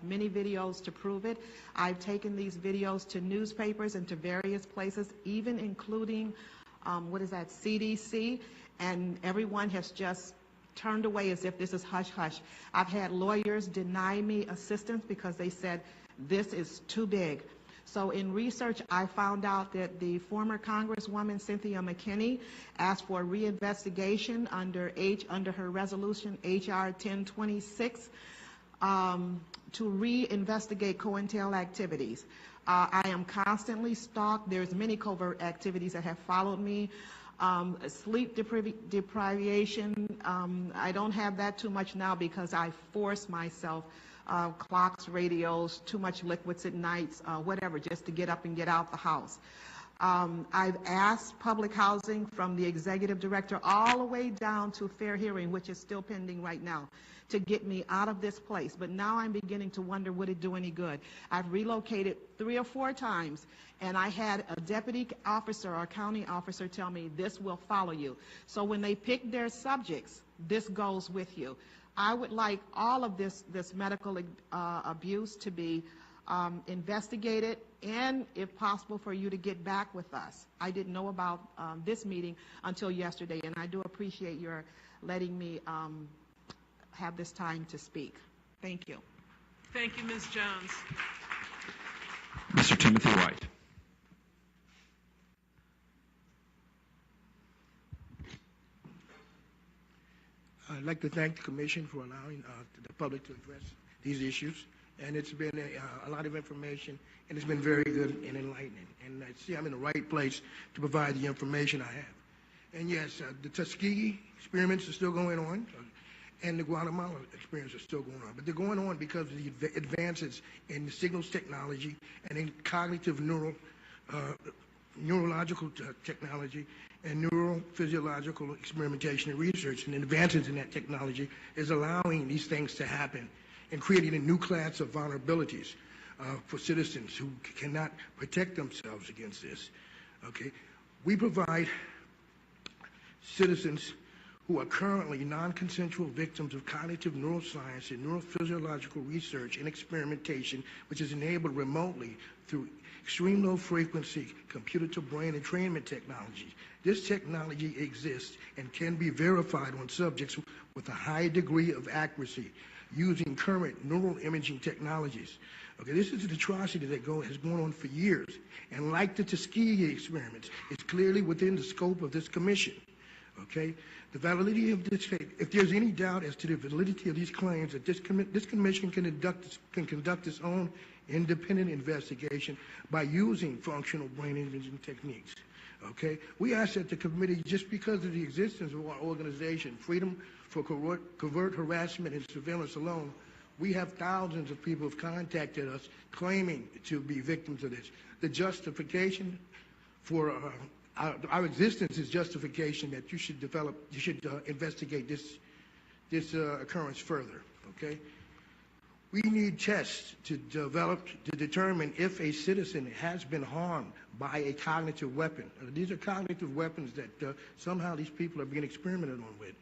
many videos to prove it. I've taken these videos to newspapers and to various places, even including, CDC, and everyone has just turned away as if this is hush-hush. I've had lawyers deny me assistance because they said this is too big. So in research, I found out that the former Congresswoman Cynthia McKinney asked for a reinvestigation under her resolution HR 1026 to reinvestigate COINTEL activities. I am constantly stalked. There's many covert activities that have followed me. Sleep deprivation, I don't have that too much now because I force myself, clocks, radios, too much liquids at nights, whatever, just to get up and get out the house. I've asked public housing from the executive director all the way down to fair hearing, which is still pending right now, to get me out of this place. But now I'm beginning to wonder, would it do any good? I've relocated 3 or 4 times, and I had a deputy officer or county officer tell me this will follow you. So when they pick their subjects, this goes with you. I would like all of this medical abuse to be investigated, and if possible for you to get back with us. I didn't know about this meeting until yesterday, and I do appreciate your letting me have this time to speak. Thank you. Thank you, Ms. Jones. Mr. Timothy White. I'd like to thank the Commission for allowing the public to address these issues. And it's been a lot of information, and it's been very good and enlightening. And I see I'm in the right place to provide the information I have. And yes, the Tuskegee experiments are still going on, and the Guatemala experiments are still going on. But they're going on because of the advances in the signals technology and in cognitive neurological technology and neurophysiological experimentation and research. And the advances in that technology is allowing these things to happen and creating a new class of vulnerabilities for citizens who cannot protect themselves against this. Okay, we provide citizens who are currently non-consensual victims of cognitive neuroscience and neurophysiological research and experimentation, which is enabled remotely through extreme low-frequency computer-to-brain entrainment technology. This technology exists and can be verified on subjects with a high degree of accuracy using current neural imaging technologies. Okay, this is an atrocity that has gone on for years, and like the Tuskegee experiments, it's clearly within the scope of this commission. Okay, the validity of this, if there's any doubt as to the validity of these claims, that this commission can conduct its own independent investigation by using functional brain imaging techniques. Okay, we ask that the committee, just because of the existence of our organization, Freedom for Covert Harassment and Surveillance alone, we have thousands of people who have contacted us claiming to be victims of this. The justification for our existence is justification that you should investigate this occurrence further. Okay, we need tests to determine if a citizen has been harmed by a cognitive weapon. These are cognitive weapons that somehow these people are being experimented on with.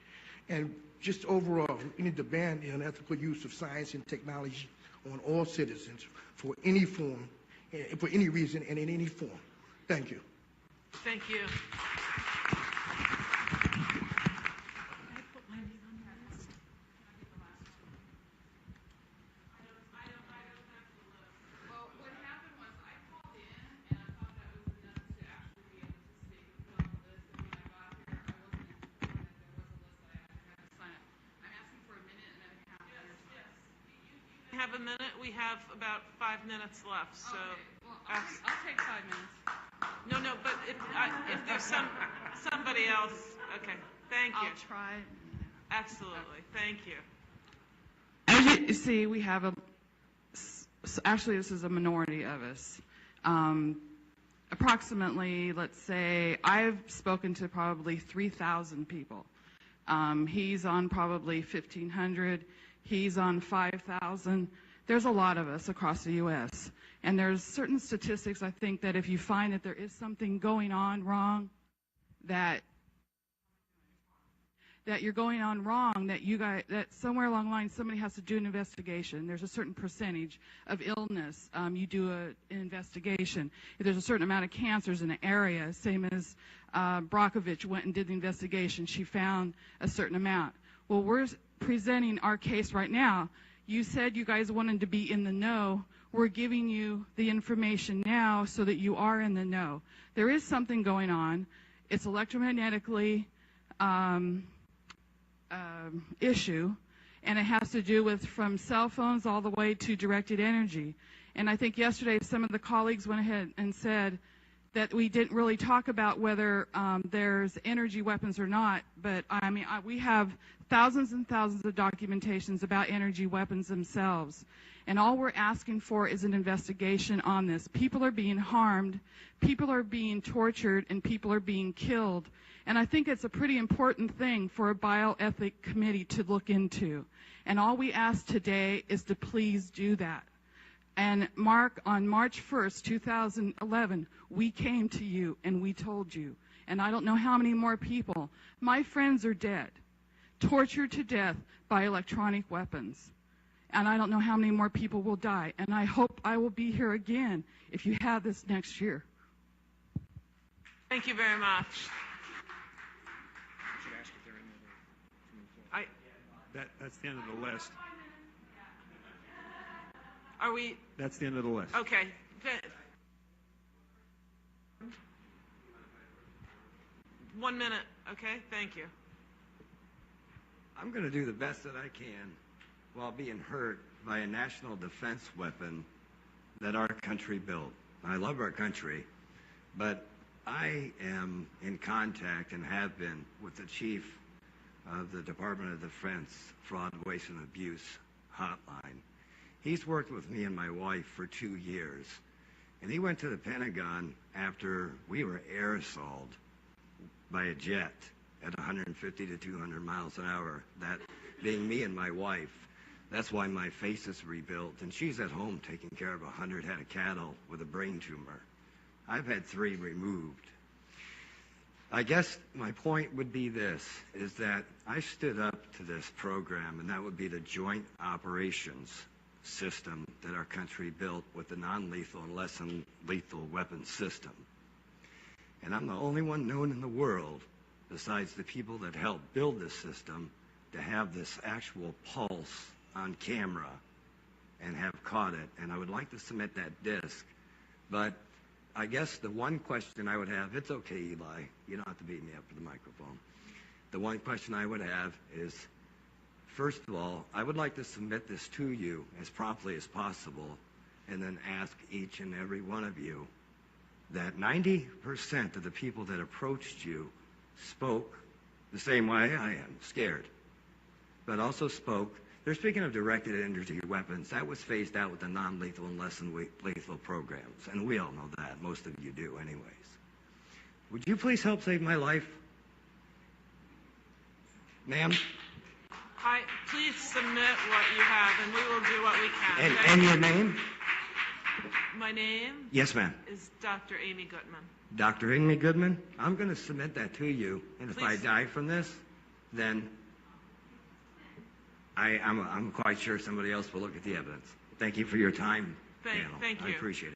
And just overall, we need to ban the unethical use of science and technology on all citizens for any form, for any reason, and in any form. Thank you. Thank you. Have a minute. We have about 5 minutes left. So, okay. Well, I'll take 5 minutes. No, but if there's somebody else, okay. Thank you. I'll try. Absolutely. Thank you. As you see, we have actually this is a minority of us. Approximately, let's say, I've spoken to probably 3,000 people. He's on probably 1,500. He's on 5,000. There's a lot of us across the U.S. And there's certain statistics, I think, that if you find that there is something going on wrong, that that you're going on wrong, that somewhere along the line somebody has to do an investigation. There's a certain percentage of illness, you do an investigation. If there's a certain amount of cancers in an area, same as Brockovich went and did the investigation, she found a certain amount. Well, we're presenting our case right now. You said you guys wanted to be in the know. We're giving you the information now so that you are in the know. There is something going on. It's electromagnetically issue, and it has to do with from cell phones all the way to directed energy. And I think yesterday some of the colleagues went ahead and said that we didn't really talk about whether there's energy weapons or not, but I mean, we have thousands and thousands of documentations about energy weapons themselves. And all we're asking for is an investigation on this. People are being harmed, people are being tortured, and people are being killed. And I think it's a pretty important thing for a bioethic committee to look into. And all we ask today is to please do that. And Mark, on March 1st, 2011, we came to you and we told you. And I don't know how many more people. My friends are dead, tortured to death by electronic weapons. And I don't know how many more people will die. And I hope I will be here again if you have this next year. Thank you very much. That's the end of the list. Are we? That's the end of the list. Okay. 1 minute. Okay. Thank you. I'm going to do the best that I can while being hurt by a national defense weapon that our country built. I love our country, but I am in contact and have been with the chief of the Department of Defense Fraud, Waste, and Abuse hotline. He's worked with me and my wife for 2 years, and he went to the Pentagon after we were aerosoled by a jet at 150 to 200 miles an hour, that being me and my wife. That's why my face is rebuilt, and she's at home taking care of 100 head of cattle with a brain tumor. I've had 3 removed. I guess my point would be this, is that I stood up to this program, and that would be the Joint Operations System that our country built with the non-lethal and less than lethal weapons system. And I'm the only one known in the world, besides the people that helped build this system, to have this actual pulse on camera and have caught it. And I would like to submit that disc, but I guess the one question I would have, it's okay, Eli, you don't have to beat me up for the microphone. The one question I would have is, first of all, I would like to submit this to you as promptly as possible, and then ask each and every one of you that 90% of the people that approached you spoke the same way I am, scared, but also spoke. They're speaking of directed energy weapons. That was phased out with the non-lethal and less than lethal programs, and we all know that. Most of you do anyways. Would you please help save my life? Ma'am? Please submit what you have, and we will do what we can. And your name? My name? Yes, ma'am. Is Dr. Amy Gutman. Dr. Amy Goodman, I'm going to submit that to you, and if I Please. die from this, then I'm quite sure somebody else will look at the evidence. Thank you for your time, panel. Thank you. I appreciate it.